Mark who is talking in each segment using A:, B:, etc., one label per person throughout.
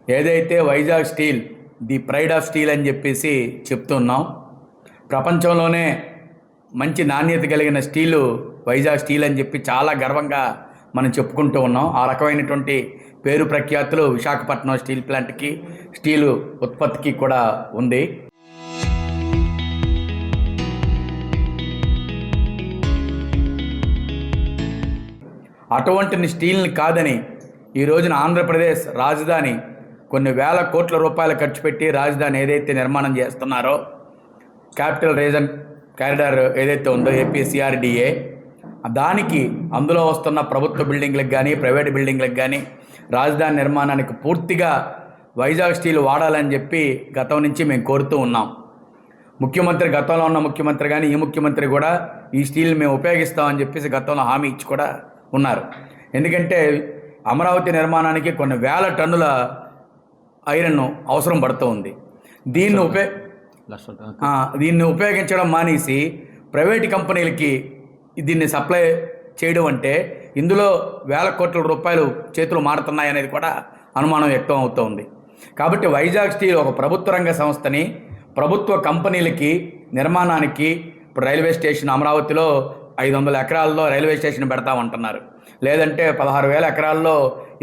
A: ఏదైతే Vizag steel the pride of steel అని చెప్పేసి చెప్తున్నాం. ప్రపంచంలోనే మంచి నాణ్యత కలిగిన స్టీలు వైజాగ్ స్టీల్ అని చెప్పి చాలా గర్వంగా మనం చెప్పుకుంటూ ఉన్నాం. ఆ రకమైనటువంటి పేరు ప్రఖ్యాతులు విశాఖపట్నం స్టీల్ ప్లాంట్కి, స్టీలు ఉత్పత్తికి కూడా ఉంది. అటువంటి స్టీల్ని కాదని ఈ రోజున ఆంధ్రప్రదేశ్ రాజధాని కొన్ని వేల కోట్ల రూపాయలు ఖర్చు పెట్టి రాజధాని ఏదైతే నిర్మాణం చేస్తున్నారో, క్యాపిటల్ రీజన్ కారిడార్ ఏదైతే ఉందో ఏపీసీఆర్డీఏ, దానికి అందులో వస్తున్న ప్రభుత్వ బిల్డింగ్లకు కానీ ప్రైవేట్ బిల్డింగ్లకు కానీ రాజధాని నిర్మాణానికి పూర్తిగా వైజాగ్ స్టీల్ వాడాలని చెప్పి గతం నుంచి మేము కోరుతూ ఉన్నాం. ముఖ్యమంత్రి, గతంలో ఉన్న ముఖ్యమంత్రి కానీ ఈ ముఖ్యమంత్రి కూడా ఈ స్టీల్ మేము ఉపయోగిస్తామని చెప్పేసి గతంలో హామీ ఇచ్చి కూడా ఉన్నారు. ఎందుకంటే అమరావతి నిర్మాణానికి కొన్ని వేల టన్నుల ఐరన్ అవసరం పడుతూ ఉంది. దీన్ని ఉపయోగించడం మానేసి ప్రైవేట్ కంపెనీలకి దీన్ని సప్లై చేయడం అంటే ఇందులో వేల కోట్ల రూపాయలు చేతులు మారుతున్నాయనేది కూడా అనుమానం వ్యక్తం అవుతోంది. కాబట్టి వైజాగ్ స్టీల్ ఒక ప్రభుత్వ రంగ సంస్థని ప్రభుత్వ కంపెనీలకి నిర్మాణానికి ఇప్పుడు రైల్వే స్టేషన్ అమరావతిలో 500 ఎకరాల్లో రైల్వే స్టేషన్ పెడతామంటున్నారు, లేదంటే 16,000 ఎకరాల్లో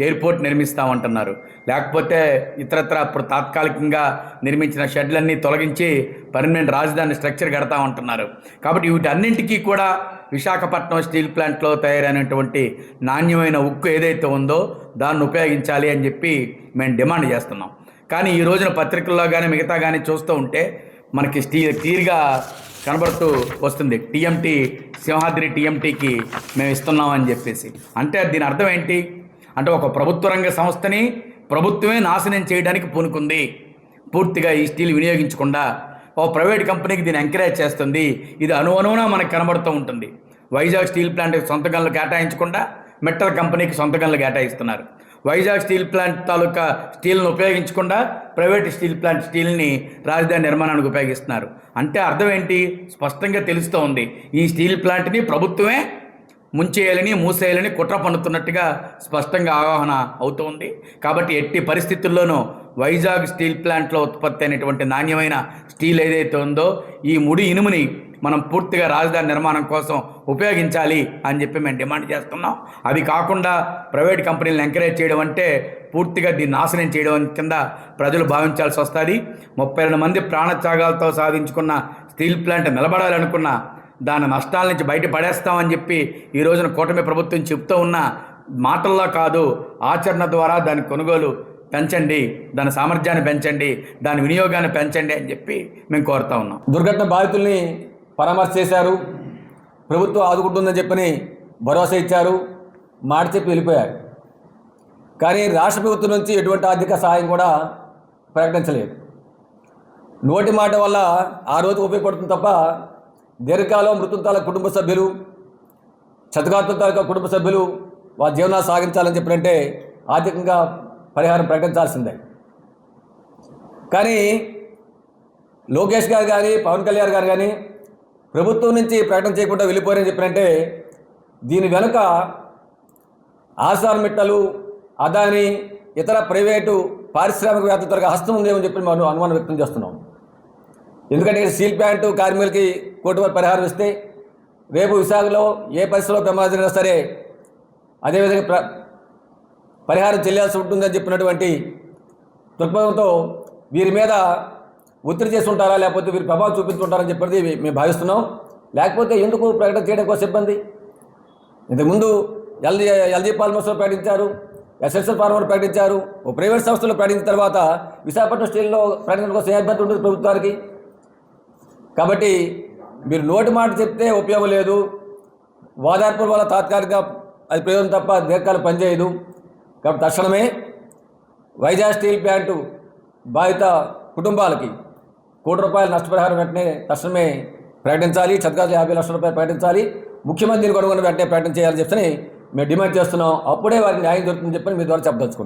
A: ఎయిర్పోర్ట్ నిర్మిస్తామంటున్నారు, లేకపోతే ఇతరత్ర ఇప్పుడు తాత్కాలికంగా నిర్మించిన షెడ్లన్నీ తొలగించి పర్మనెంట్ రాజధాని స్ట్రక్చర్ కడతామంటున్నారు. కాబట్టి వీటన్నింటికీ కూడా విశాఖపట్నం స్టీల్ ప్లాంట్లో తయారైనటువంటి నాణ్యమైన ఉక్కు ఏదైతే ఉందో దాన్ని ఉపయోగించాలి అని చెప్పి మేము డిమాండ్ చేస్తున్నాం. కానీ ఈ రోజున పత్రికల్లో కానీ మిగతా కానీ చూస్తూ ఉంటే మనకి క్లియర్గా కనబడుతూ వస్తుంది, టీఎంటీ సింహాద్రి టీఎంటీకి మేము ఇస్తున్నామని చెప్పేసి. అంటే దీని అర్థం ఏంటి అంటే ఒక ప్రభుత్వ రంగ సంస్థని ప్రభుత్వమే నాశనం చేయడానికి పూనుకుంది. పూర్తిగా ఈ స్టీల్ వినియోగించకుండా ఓ ప్రైవేట్ కంపెనీకి దీన్ని ఎంకరేజ్ చేస్తుంది. ఇది అనువున మనకు కనబడుతూ ఉంటుంది. వైజాగ్ స్టీల్ ప్లాంట్కి సొంత గనులు కేటాయించకుండా మెటల్ కంపెనీకి సొంత గనులు కేటాయిస్తున్నారు. వైజాగ్ స్టీల్ ప్లాంట్ తాలూకా స్టీల్ను ఉపయోగించకుండా ప్రైవేట్ స్టీల్ ప్లాంట్ స్టీల్ని రాజధాని నిర్మాణానికి ఉపయోగిస్తున్నారు. అంటే అర్థం ఏంటి స్పష్టంగా తెలుస్తూ ఉంది, ఈ స్టీల్ ప్లాంట్ని ప్రభుత్వమే ముంచేయాలని మూసేయాలని కుట్ర పన్నుతున్నట్టుగా స్పష్టంగా అవగాహన అవుతుంది. కాబట్టి ఎట్టి పరిస్థితుల్లోనూ వైజాగ్ స్టీల్ ప్లాంట్లో ఉత్పత్తి అయినటువంటి నాణ్యమైన స్టీల్ ఏదైతే ఉందో ఈ ముడి ఇనుముని మనం పూర్తిగా రాజధాని నిర్మాణం కోసం ఉపయోగించాలి అని చెప్పి మేము డిమాండ్ చేస్తున్నాం. అది కాకుండా ప్రైవేట్ కంపెనీలను ఎంకరేజ్ చేయడం అంటే పూర్తిగా దీన్ని నాశనం చేయడం కింద ప్రజలు భావించాల్సి వస్తుంది. 32 మంది ప్రాణత్యాగాలతో సాధించుకున్న స్టీల్ ప్లాంట్ నిలబడాలనుకున్న దాని నష్టాల నుంచి బయటపడేస్తామని చెప్పి ఈ రోజున కూటమి ప్రభుత్వం చెప్తూ ఉన్న మాటల్లో కాదు, ఆచరణ ద్వారా దాని కొనుగోలు పెంచండి, దాని సామర్థ్యాన్ని పెంచండి, దాని వినియోగాన్ని పెంచండి అని చెప్పి మేము కోరుతా ఉన్నాం.
B: దుర్ఘటన బాధితుల్ని పరామర్శ చేశారు, ప్రభుత్వం ఆదుకుంటుందని చెప్పని భరోసా ఇచ్చారు, మాట చెప్పి వెళ్ళిపోయారు. కానీ రాష్ట్ర ప్రభుత్వం నుంచి ఎటువంటి ఆర్థిక సహాయం కూడా ప్రకటించలేదు. నోటి మాట వల్ల ఆ రోజు ఉపయోగపడుతుంది తప్ప దీర్ఘకాలం మృతుల కుటుంబ సభ్యులు, క్షతగాత్రుల కుటుంబ సభ్యులు వారి జీవనాలు సాగించాలని చెప్పినంటే ఆర్థికంగా పరిహారం ప్రకటించాల్సిందే. కానీ లోకేష్ గారు కానీ పవన్ కళ్యాణ్ గారు కానీ ప్రభుత్వం నుంచి ప్రకటన చేయకుండా వెళ్ళిపోయారని చెప్పినంటే దీని వెనుక ఆర్సార్మిట్టలు, అదాని, ఇతర ప్రైవేటు పారిశ్రామికవేత్తల హస్తం ఉందేమని చెప్పి మనం అనుమానం వ్యక్తం చేస్తున్నాం. ఎందుకంటే స్టీల్ ప్లాంట్ కార్మికులకి ₹1 కోటి పరిహారం ఇస్తే రేపు విశాఖలో ఏ పరిస్థితిలో ప్రమాదం జరిగినా సరే అదేవిధంగా పరిహారం చెల్లాల్సి ఉంటుందని చెప్పినటువంటి దృక్పథంతో వీరి మీద ఒత్తిడి చేసి ఉంటారా, లేకపోతే వీరి ప్రభావం చూపించుకుంటారని చెప్పేది మేము భావిస్తున్నాం. లేకపోతే ఎందుకు ప్రకటన చేయడం కోసం ఇబ్బంది? ఇంతకుముందు ఎల్జీ పాలిమర్స్లో ప్రకటించారు, ఎస్ఎస్ఎల్ ఫార్మర్ ప్రకటించారు, ఓ ప్రైవేట్ సంస్థలో ప్రకటించిన తర్వాత విశాఖపట్నం స్టీల్లో ప్రకటన కోసం ఏ ఇబ్బంది ఉంటుంది ప్రభుత్వానికి? కాబట్టి మీరు నోటి మాట చెప్తే ఉపయోగం లేదు, ఓదార్పు వల్ల తాత్కాలిక అది ప్రయోజనం తప్ప దీర్ఘకాలం పనిచేయదు. కాబట్టి తక్షణమే వైజాగ్ స్టీల్ ప్లాంటు బాధిత కుటుంబాలకి ₹1 కోటి నష్టపరిహారం వెంటనే తక్షణమే ప్రకటించాలి. క్షతగాత్రులకు ₹50 లక్షల ప్రకటించాలి. ముఖ్యమంత్రిని కూడా వెంటనే ప్రకటన చేయాలని చెప్పని మేము డిమాండ్ చేస్తున్నాం. అప్పుడే వారికి న్యాయం దొరుకుతుందని చెప్పని మీ ద్వారా చెప్పదలుచుకుంటాం.